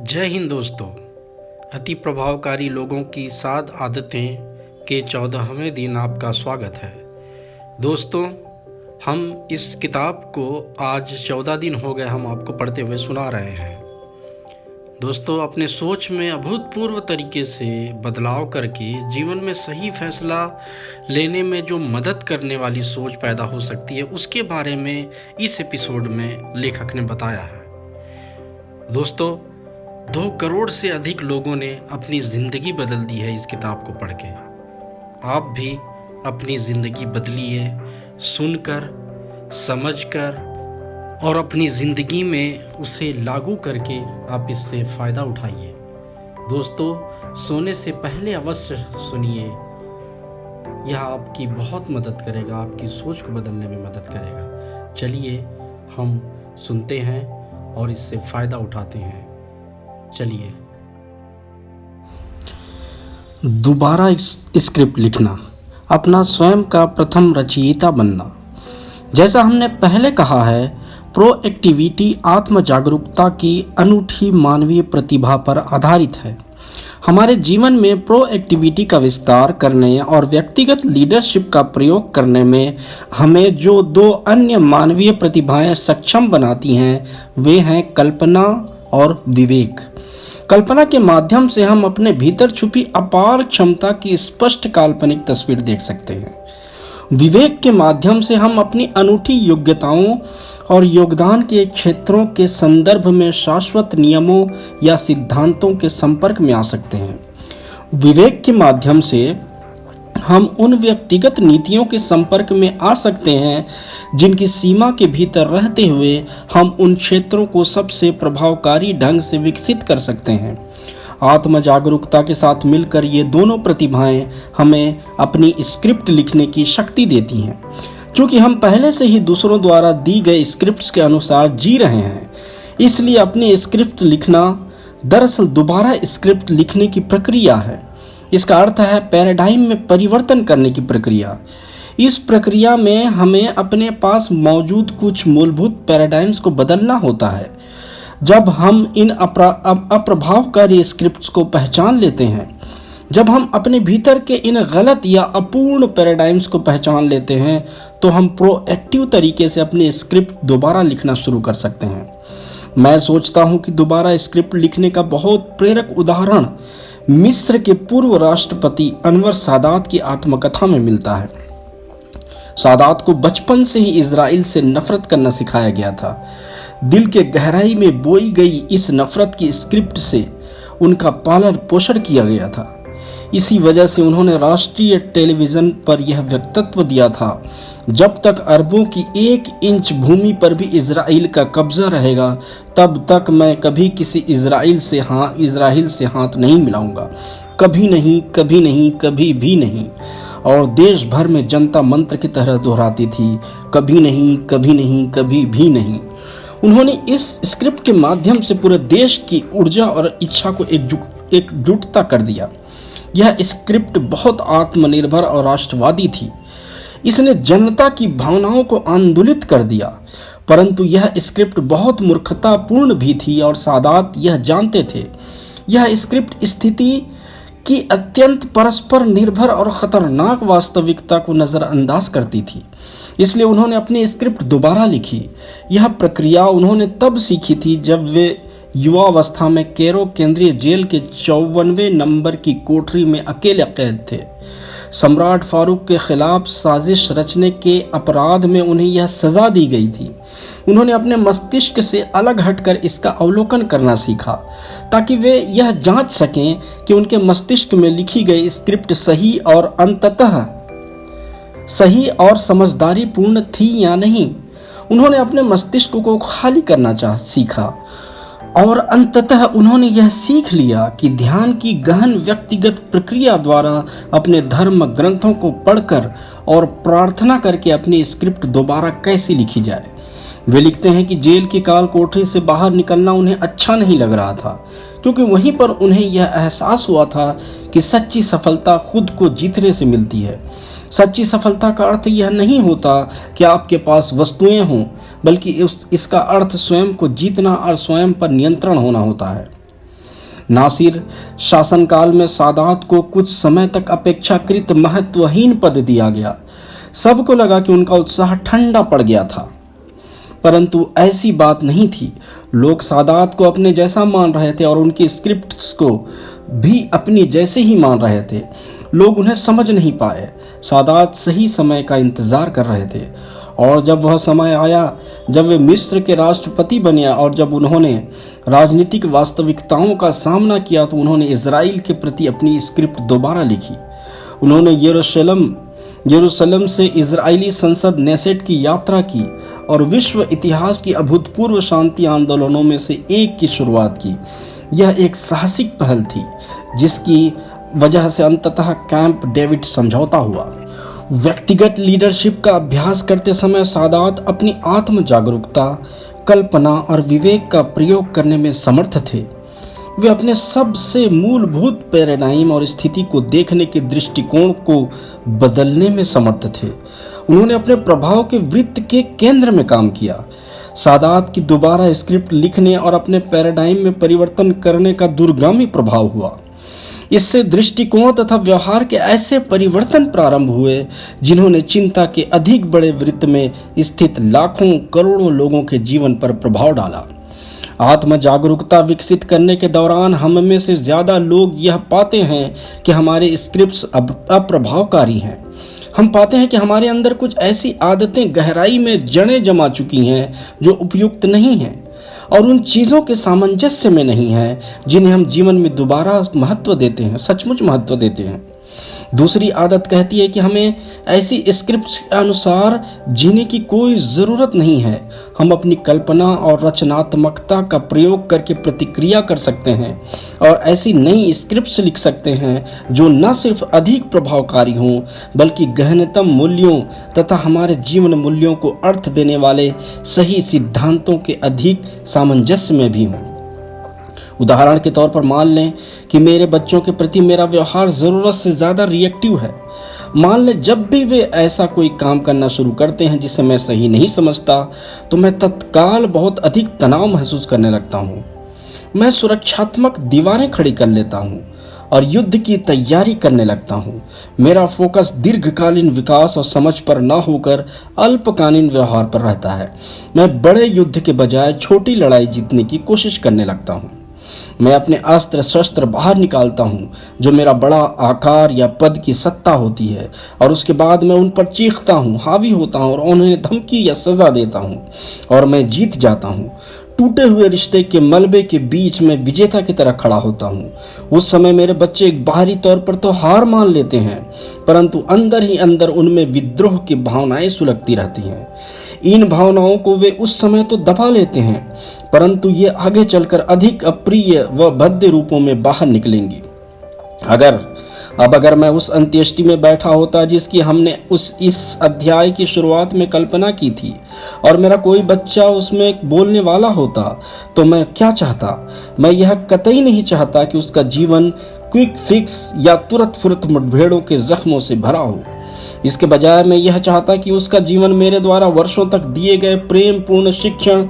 जय हिंद दोस्तों। अति प्रभावकारी लोगों की 7 आदतें के 14वें दिन आपका स्वागत है। दोस्तों, हम इस किताब को आज 14 दिन हो गए हम आपको पढ़ते हुए सुना रहे हैं। दोस्तों, अपने सोच में अभूतपूर्व तरीके से बदलाव करके जीवन में सही फैसला लेने में जो मदद करने वाली सोच पैदा हो सकती है, उसके बारे में इस एपिसोड में लेखक ने बताया है। दोस्तों, 2 करोड़ से अधिक लोगों ने अपनी ज़िंदगी बदल दी है इस किताब को पढ़ के। आप भी अपनी ज़िंदगी बदलिए, सुनकर, समझकर और अपनी ज़िंदगी में उसे लागू करके आप इससे फ़ायदा उठाइए। दोस्तों, सोने से पहले अवश्य सुनिए, यह आपकी बहुत मदद करेगा, आपकी सोच को बदलने में मदद करेगा। चलिए हम सुनते हैं और इससे फ़ायदा उठाते हैं। चलिए। दोबारा स्क्रिप्ट लिखना, अपना स्वयं का प्रथम रचयिता बनना। जैसा हमने पहले कहा है, प्रोएक्टिविटी आत्म जागरूकता की अनूठी मानवीय प्रतिभा पर आधारित है। हमारे जीवन में प्रोएक्टिविटी का विस्तार करने और व्यक्तिगत लीडरशिप का प्रयोग करने में हमें जो 2 अन्य मानवीय प्रतिभाएं सक्षम बनाती हैं, वे हैं कल्पना और विवेक। कल्पना के माध्यम से हम अपने भीतर छुपी अपार क्षमता की स्पष्ट काल्पनिक तस्वीर देख सकते हैं। विवेक के माध्यम से हम अपनी अनूठी योग्यताओं और योगदान के क्षेत्रों के संदर्भ में शाश्वत नियमों या सिद्धांतों के संपर्क में आ सकते हैं। विवेक के माध्यम से हम उन व्यक्तिगत नीतियों के संपर्क में आ सकते हैं जिनकी सीमा के भीतर रहते हुए हम उन क्षेत्रों को सबसे प्रभावकारी ढंग से विकसित कर सकते हैं। आत्म जागरूकता के साथ मिलकर ये दोनों प्रतिभाएं हमें अपनी स्क्रिप्ट लिखने की शक्ति देती हैं। क्योंकि हम पहले से ही दूसरों द्वारा दी गई स्क्रिप्ट्स के अनुसार जी रहे हैं, इसलिए अपनी स्क्रिप्ट लिखना दरअसल दोबारा स्क्रिप्ट लिखने की प्रक्रिया है। इसका अर्थ है पैराडाइम में परिवर्तन करने की प्रक्रिया। इस प्रक्रिया में हमें अपने पास मौजूद कुछ मूलभूत पैराडाइम्स को बदलना होता है। जब हम इन अप्रभावकारी स्क्रिप्ट्स को पहचान लेते हैं, जब हम अपने भीतर के इन गलत या अपूर्ण पैराडाइम्स को पहचान लेते हैं, तो हम प्रोएक्टिव तरीके से अपनी स्क्रिप्ट दोबारा लिखना शुरू कर सकते हैं। मैं सोचता हूं कि दोबारा स्क्रिप्ट लिखने का बहुत प्रेरक उदाहरण मिस्र के पूर्व राष्ट्रपति अनवर सादात की आत्मकथा में मिलता है। सादात को बचपन से ही इजराइल से नफरत करना सिखाया गया था। दिल के गहराई में बोई गई इस नफरत की स्क्रिप्ट से उनका पालन पोषण किया गया था। इसी वजह से उन्होंने राष्ट्रीय टेलीविजन पर यह वक्तव्य दिया था, जब तक अरबों की 1 इंच भूमि पर भी इजराइल का कब्जा रहेगा, तब तक मैं कभी किसी इजराइल से हाथ नहीं मिलाऊंगा। कभी नहीं, कभी नहीं, कभी भी नहीं। और देश भर में जनता मंत्र की तरह दोहराती थी, कभी नहीं, कभी नहीं, कभी भी नहीं। उन्होंने इस स्क्रिप्ट के माध्यम से पूरे देश की ऊर्जा और इच्छा को एकजुटता कर दिया। यह स्क्रिप्ट बहुत आत्मनिर्भर और राष्ट्रवादी थी। इसने जनता की भावनाओं को आंदोलित कर दिया, परंतु यह स्क्रिप्ट बहुत मूर्खतापूर्ण भी थी और सादात यह जानते थे। यह स्क्रिप्ट स्थिति की अत्यंत परस्पर निर्भर और खतरनाक वास्तविकता को नज़रअंदाज करती थी। इसलिए उन्होंने अपनी स्क्रिप्ट दोबारा लिखी। यह प्रक्रिया उन्होंने तब सीखी थी जब वे युवावस्था में कैरो केंद्रीय जेल के 54वें नंबर की कोठरी में अकेले कैद थे। सम्राट फारूक के खिलाफ साजिश रचने के अपराध में उन्हें यह सजा दी गई थी। उन्होंने अपने मस्तिष्क से अलग हटकर इसका अवलोकन करना सीखा, ताकि वे यह जांच सकें कि उनके मस्तिष्क में लिखी गई स्क्रिप्ट सही और अंततः सही और समझदारी पूर्ण थी या नहीं। उन्होंने अपने मस्तिष्क को खाली करना सीखा और अंततः उन्होंने यह सीख लिया कि ध्यान की गहन व्यक्तिगत प्रक्रिया द्वारा अपने धर्म ग्रंथों को पढ़कर और प्रार्थना करके अपनी स्क्रिप्ट दोबारा कैसे लिखी जाए। वे लिखते हैं कि जेल की काल कोठरी से बाहर निकलना उन्हें अच्छा नहीं लग रहा था, क्योंकि वहीं पर उन्हें यह एहसास हुआ था कि सच्ची सफलता खुद को जीतने से मिलती है। सच्ची सफलता का अर्थ यह नहीं होता कि आपके पास वस्तुएं हों, बल्कि इसका अर्थ स्वयं को जीतना और स्वयं पर नियंत्रण होना होता है। नासिर शासनकाल में सादात को कुछ समय तक अपेक्षाकृत महत्वहीन पद दिया गया। सबको लगा कि उनका उत्साह ठंडा पड़ गया था, परंतु ऐसी बात नहीं थी। लोग सादात को अपने जैसा मान रहे थे और उनकी स्क्रिप्ट्स को भी अपनी जैसे ही मान रहे थे। लोग उन्हें समझ नहीं पाए। सादात सही समय का इंतजार कर रहे थे, और जब वह समय आया जब वे मिस्र के राष्ट्रपति बने और जब उन्होंने राजनीतिक वास्तविकताओं का सामना किया, तो उन्होंने इजराइल के प्रति अपनी स्क्रिप्ट दोबारा लिखी। उन्होंने यरूशलेम से इजरायली संसद नेसेट की यात्रा की और विश्व इतिहास की अभूतपूर्व शांति आंदोलनों में से एक की शुरुआत की। यह एक साहसिक पहल थी जिसकी वजह से अंततः कैंप डेविड समझौता हुआ। व्यक्तिगत लीडरशिप का अभ्यास करते समय सादात अपनी आत्म जागरूकता, कल्पना और विवेक का प्रयोग करने में समर्थ थे। वे अपने सबसे मूलभूत पैराडाइम और स्थिति को देखने के दृष्टिकोण को बदलने में समर्थ थे। उन्होंने अपने प्रभाव के वृत्त के केंद्र में काम किया। सादात की दोबारा स्क्रिप्ट लिखने और अपने पैराडाइम में परिवर्तन करने का दूरगामी प्रभाव हुआ। इससे दृष्टिकोण तथा व्यवहार के ऐसे परिवर्तन प्रारंभ हुए जिन्होंने चिंता के अधिक बड़े वृत्त में स्थित लाखों करोड़ों लोगों के जीवन पर प्रभाव डाला। आत्म जागरूकता विकसित करने के दौरान हम में से ज्यादा लोग यह पाते हैं कि हमारे स्क्रिप्ट्स अप्रभावकारी हैं। हम पाते हैं कि हमारे अंदर कुछ ऐसी आदतें गहराई में जड़ें जमा चुकी हैं जो उपयुक्त नहीं हैं और उन चीज़ों के सामंजस्य में नहीं है जिन्हें हम जीवन में दोबारा महत्व देते हैं, सचमुच महत्व देते हैं। दूसरी आदत कहती है कि हमें ऐसी स्क्रिप्ट्स के अनुसार जीने की कोई ज़रूरत नहीं है। हम अपनी कल्पना और रचनात्मकता का प्रयोग करके प्रतिक्रिया कर सकते हैं और ऐसी नई स्क्रिप्ट्स लिख सकते हैं जो न सिर्फ अधिक प्रभावकारी हों बल्कि गहनतम मूल्यों तथा हमारे जीवन मूल्यों को अर्थ देने वाले सही सिद्धांतों के अधिक सामंजस्य में भी हों। उदाहरण के तौर पर मान लें कि मेरे बच्चों के प्रति मेरा व्यवहार ज़रूरत से ज़्यादा रिएक्टिव है। मान लें जब भी वे ऐसा कोई काम करना शुरू करते हैं जिसे मैं सही नहीं समझता, तो मैं तत्काल बहुत अधिक तनाव महसूस करने लगता हूँ। मैं सुरक्षात्मक दीवारें खड़ी कर लेता हूँ और युद्ध की तैयारी करने लगता हूँ। मेरा फोकस दीर्घकालीन विकास और समझ पर न होकर अल्पकालीन व्यवहार पर रहता है। मैं बड़े युद्ध के बजाय छोटी लड़ाई जीतने की कोशिश करने लगता हूँ। मैं अपने अस्त्र शस्त्र बाहर निकालता हूँ जो मेरा बड़ा आकार या पद की सत्ता होती है, और उसके बाद मैं उन पर चीखता हूँ, हावी होता हूँ और उन्हें धमकी या सजा देता हूँ और मैं जीत जाता हूँ। टूटे हुए रिश्ते के मलबे के बीच में विजेता की तरह खड़ा होता हूँ। उस समय मेरे बच्चे एक बाहरी तौर पर तो हार मान लेते हैं, परंतु अंदर ही अंदर उनमें विद्रोह की भावनाएं सुलगती रहती हैं। इन भावनाओं को वे उस समय तो दबा लेते हैं, परंतु ये आगे चलकर अधिक अप्रिय व भद्दे रूपों में बाहर निकलेंगी। अगर मैं उस अंत्येष्टि में बैठा होता जिसकी हमने इस अध्याय की शुरुआत में कल्पना की थी और मेरा कोई बच्चा उसमें बोलने वाला होता, तो मैं क्या चाहता? मैं यह कतई नहीं चाहता कि उसका जीवन क्विक फिक्स या तुरंत फुरत मुठभेड़ों के जख्मों से भरा हो। इसके बजाय मैं यह चाहता कि उसका जीवन मेरे द्वारा वर्षों तक दिए गए प्रेम पूर्ण शिक्षण,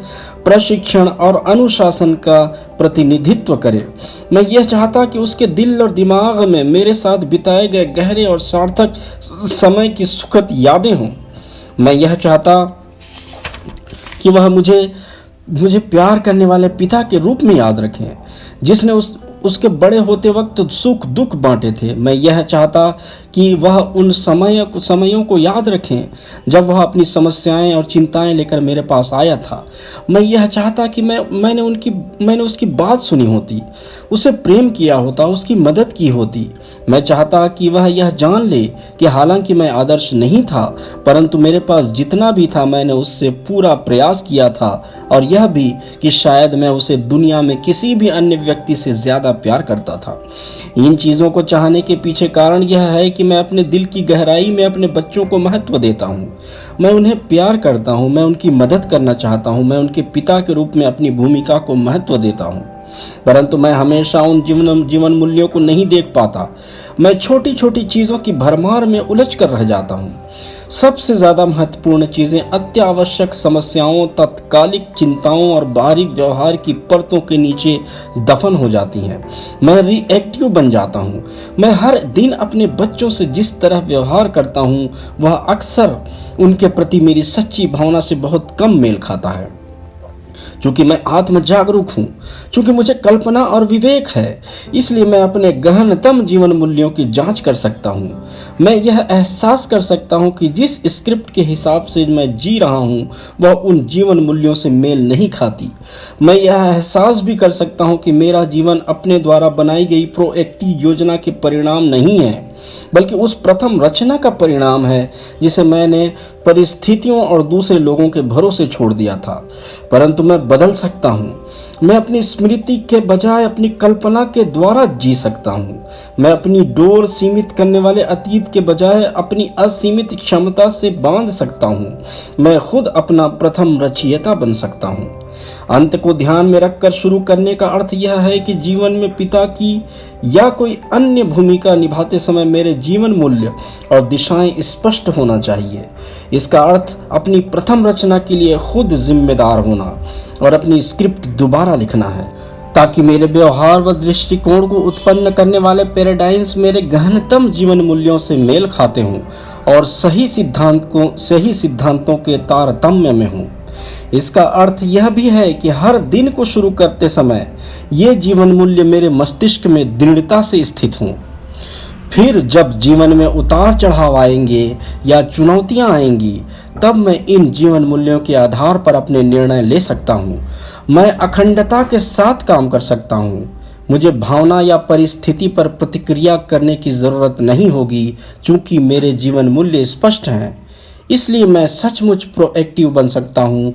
प्रशिक्षण और अनुशासन का प्रतिनिधित्व करे। मैं यह चाहता कि उसके दिल और दिमाग में मेरे साथ बिताए गए गहरे और सार्थक समय की सुखद यादें हों। मैं यह चाहता कि वह मुझे प्यार करने वाले पिता के रूप में याद रखें जिसने उसके बड़े होते वक्त सुख दुख बांटे थे। मैं यह चाहता कि वह उन समयों को याद रखें जब वह अपनी समस्याएं और चिंताएं लेकर मेरे पास आया था। मैं यह चाहता कि मैंने उसकी बात सुनी होती, उसे प्रेम किया होता, उसकी मदद की होती। मैं चाहता कि वह यह जान ले कि हालांकि मैं आदर्श नहीं था, परंतु मेरे पास जितना भी था मैंने उससे पूरा प्रयास किया था, और यह भी कि शायद मैं उसे दुनिया में किसी भी अन्य व्यक्ति से ज्यादा प्यार करता था। इन चीजों को चाहने के पीछे कारण यह है कि मैं अपने दिल की गहराई में अपने बच्चों को महत्व देता हूँ। मैं उन्हें प्यार करता हूँ, मैं उनकी मदद करना चाहता हूँ, मैं उनके पिता के रूप में अपनी भूमिका को महत्व देता हूँ, परंतु मैं हमेशा उन जीवन मूल्यों को नहीं देख पाता। मैं छोटी छोटी चीजों की भरमार में उलझ कर रह जाता हूँ। सबसे ज़्यादा महत्वपूर्ण चीज़ें अत्यावश्यक समस्याओं, तात्कालिक चिंताओं और बाहरी व्यवहार की परतों के नीचे दफन हो जाती हैं। मैं रिएक्टिव बन जाता हूँ। मैं हर दिन अपने बच्चों से जिस तरह व्यवहार करता हूँ वह अक्सर उनके प्रति मेरी सच्ची भावना से बहुत कम मेल खाता है। चूंकि मैं आत्म जागरूक हूँ, चूंकि मुझे कल्पना और विवेक है, इसलिए मैं अपने गहनतम जीवन मूल्यों की जांच कर सकता हूँ। मैं यह एहसास कर सकता हूँ कि जिस स्क्रिप्ट के हिसाब से मैं जी रहा हूँ वह उन जीवन मूल्यों से मेल नहीं खाती। मैं यह एहसास भी कर सकता हूँ कि मेरा जीवन अपने द्वारा बनाई गई प्रोएक्टिव योजना के परिणाम नहीं है, बल्कि उस प्रथम रचना का परिणाम है जिसे मैंने परिस्थितियों और दूसरे लोगों के भरोसे छोड़ दिया था। परंतु मैं बदल सकता हूँ। मैं अपनी स्मृति के बजाय अपनी कल्पना के द्वारा जी सकता हूँ। मैं अपनी डोर सीमित करने वाले अतीत के बजाय अपनी असीमित क्षमता से बांध सकता हूँ। मैं खुद अपना प्रथम रचयिता बन सकता हूँ। अंत को ध्यान में रखकर शुरू करने का अर्थ यह है कि जीवन में पिता की या कोई अन्य भूमिका निभाते समय मेरे जीवन मूल्य और दिशाएं स्पष्ट होना चाहिए। इसका अर्थ अपनी प्रथम रचना के लिए खुद जिम्मेदार होना और अपनी स्क्रिप्ट दोबारा लिखना है, ताकि मेरे व्यवहार व दृष्टिकोण को उत्पन्न करने वाले पैराडाइम्स मेरे गहनतम जीवन मूल्यों से मेल खाते हों और सही सिद्धांतों के तारतम्य में हों। इसका अर्थ यह भी है कि हर दिन को शुरू करते समय ये जीवन मूल्य मेरे मस्तिष्क में दृढ़ता से स्थित हों। फिर जब जीवन में उतार चढ़ाव आएंगे या चुनौतियां आएंगी, तब मैं इन जीवन मूल्यों के आधार पर अपने निर्णय ले सकता हूँ। मैं अखंडता के साथ काम कर सकता हूँ। मुझे भावना या परिस्थिति पर प्रतिक्रिया करने की जरूरत नहीं होगी, चूंकि मेरे जीवन मूल्य स्पष्ट हैं। इसलिए मैं सचमुच प्रोएक्टिव बन सकता हूँ